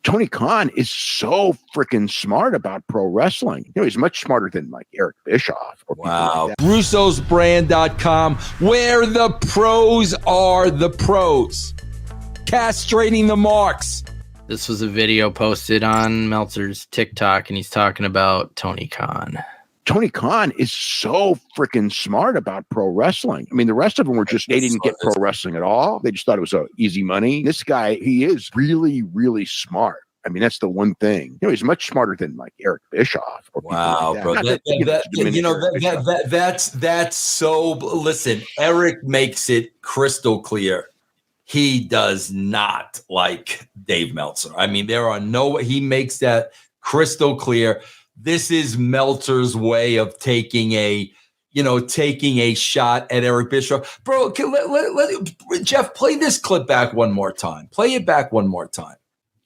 Tony Khan is so freaking smart about pro wrestling. He's much smarter than like Eric Bischoff or people like that. Russo'sBrand.com, where the pros are the pros. Castrating the marks. This was a video posted on Meltzer's TikTok, and he's talking about Tony Khan. Tony Khan is so freaking smart about pro wrestling. I mean, the rest of them were just, they didn't get pro wrestling at all. They just thought it was easy money. This guy, he is really, really smart. I mean, that's the one thing. He's much smarter than like Eric Bischoff or people like that. Bro. That's so. Listen, Eric makes it crystal clear. He does not like Dave Meltzer. I mean, he makes that crystal clear. This is Meltzer's way of taking a shot at Eric Bischoff. Bro, Jeff, play this clip back one more time. Play it back one more time.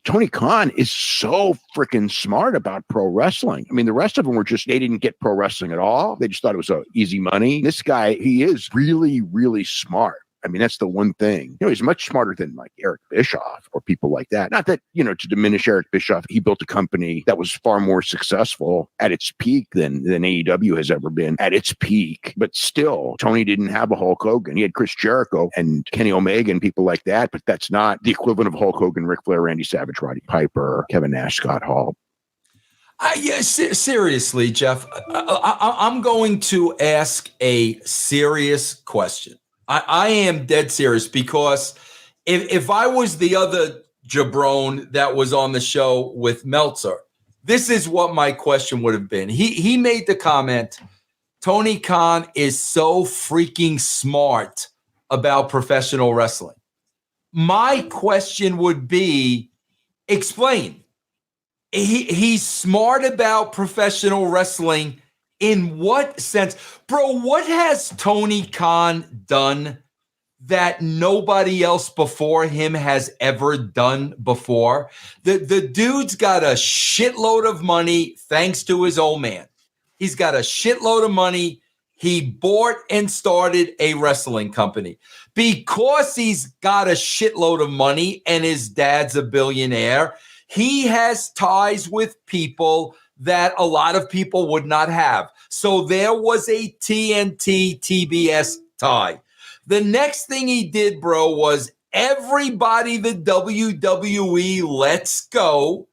Tony Khan is so freaking smart about pro wrestling. I mean, the rest of them were just, they didn't get pro wrestling at all. They just thought it was easy money. This guy, he is really, really smart. I mean, that's the one thing. He's much smarter than like Eric Bischoff or people like that. Not that, to diminish Eric Bischoff, he built a company that was far more successful at its peak than AEW has ever been at its peak. But still, Tony didn't have a Hulk Hogan. He had Chris Jericho and Kenny Omega and people like that. But that's not the equivalent of Hulk Hogan, Ric Flair, Randy Savage, Roddy Piper, Kevin Nash, Scott Hall. Seriously, Jeff, I'm going to ask a serious question. I am dead serious, because if I was the other jabron that was on the show with Meltzer, this is what my question would have been. He made the comment, Tony Khan is so freaking smart about professional wrestling. My question would be, explain. He's smart about professional wrestling. In what sense? Bro, what has Tony Khan done that nobody else before him has ever done before? The dude's got a shitload of money thanks to his old man. He's got a shitload of money. He bought and started a wrestling company. Because he's got a shitload of money and his dad's a billionaire, he has ties with people that a lot of people would not have. So there was a TNT TBS tie. The next thing he did, bro, was everybody the WWE lets go.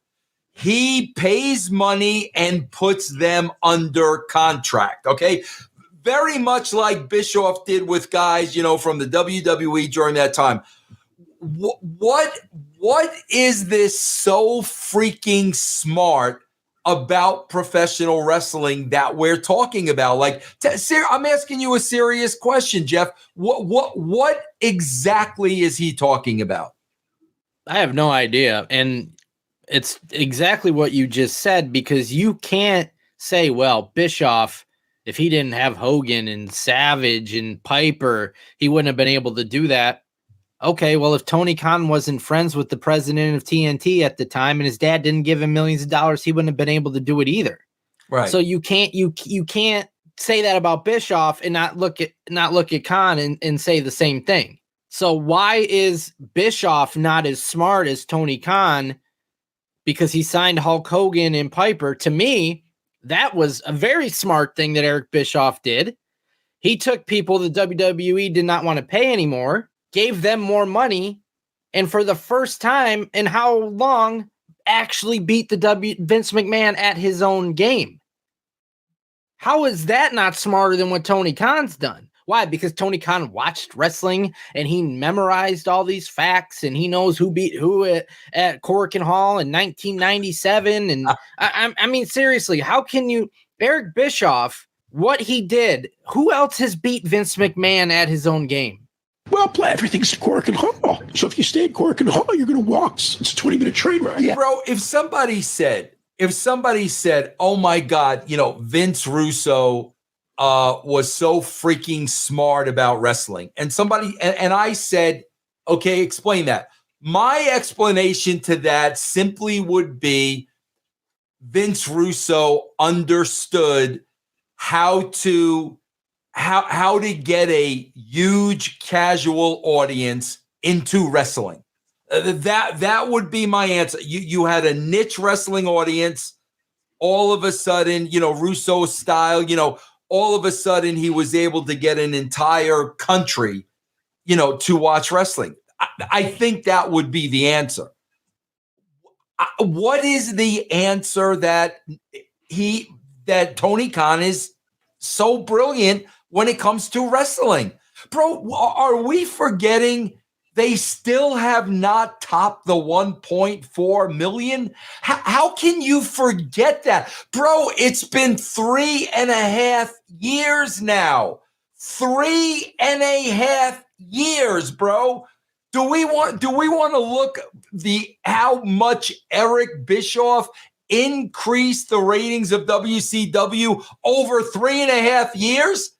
He pays money and puts them under contract, okay? Very much like Bischoff did with guys, from the WWE during that time. What is this so freaking smart about professional wrestling that we're talking about? Like, I'm asking you a serious question, Jeff. What exactly is he talking about? I have no idea. And it's exactly what you just said, because you can't say, well, Bischoff, if he didn't have Hogan and Savage and Piper, he wouldn't have been able to do that. Okay, well, if Tony Khan wasn't friends with the president of TNT at the time and his dad didn't give him millions of dollars, he wouldn't have been able to do it either. Right. So you can't say that about Bischoff and not look at Khan and say the same thing. So why is Bischoff not as smart as Tony Khan? Because he signed Hulk Hogan and Piper. To me, that was a very smart thing that Eric Bischoff did. He took people the WWE did not want to pay anymore, gave them more money, and for the first time in how long, actually beat the Vince McMahon at his own game. How is that not smarter than what Tony Khan's done? Why? Because Tony Khan watched wrestling and he memorized all these facts and he knows who beat who at Korakuen Hall in 1997. And I mean, seriously, how can you, Eric Bischoff, what he did, who else has beat Vince McMahon at his own game? Well, everything's at Korakuen Hall. So if you stay at Korakuen Hall, you're going to walk. It's a 20-minute train ride. Yeah. Bro, if somebody said, oh my God, Vince Russo was so freaking smart about wrestling, and I said, okay, explain that. My explanation to that simply would be Vince Russo understood how to get a huge casual audience into wrestling. That would be my answer. You had a niche wrestling audience. All of a sudden, Russo style, all of a sudden he was able to get an entire country, to watch wrestling. I think that would be the answer. What is the answer that Tony Khan is so brilliant when it comes to wrestling? Bro, are we forgetting they still have not topped the 1.4 million? How can you forget that? Bro, it's been 3.5 years now. 3.5 years, bro. Do we want to look how much Eric Bischoff increased the ratings of WCW over 3.5 years?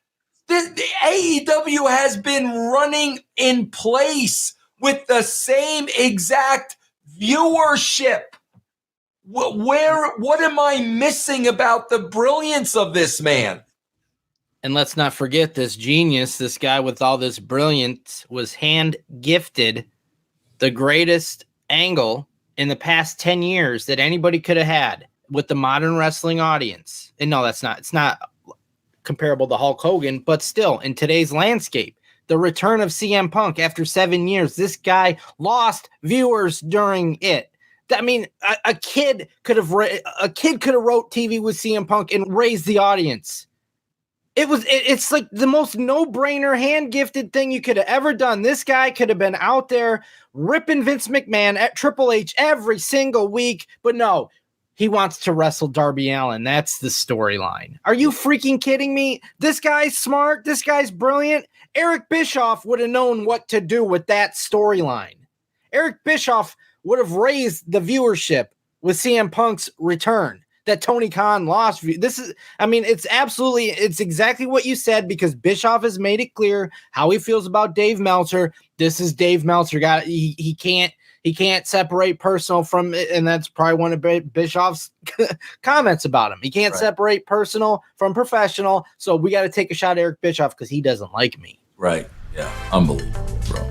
The AEW has been running in place with the same exact viewership. What am I missing about the brilliance of this man? And let's not forget this genius, this guy with all this brilliance was hand gifted the greatest angle in the past 10 years that anybody could have had with the modern wrestling audience. And no, it's not comparable to Hulk Hogan, but still in today's landscape, the return of CM Punk after 7 years, this guy lost viewers during it. I mean, a kid could have wrote TV with CM Punk and raised the audience. It's like the most no-brainer hand-gifted thing you could have ever done. This guy could have been out there ripping Vince McMahon at Triple H every single week, but no, he wants to wrestle Darby Allin. That's the storyline. Are you freaking kidding me? This guy's smart. This guy's brilliant. Eric Bischoff would have known what to do with that storyline. Eric Bischoff would have raised the viewership with CM Punk's return that Tony Khan lost. It's exactly what you said, because Bischoff has made it clear how he feels about Dave Meltzer. This is Dave Meltzer. He can't separate personal from it, and that's probably one of Bischoff's comments about him. He can't separate personal from professional, so we got to take a shot at Eric Bischoff because he doesn't like me. Right. Yeah. Unbelievable, bro.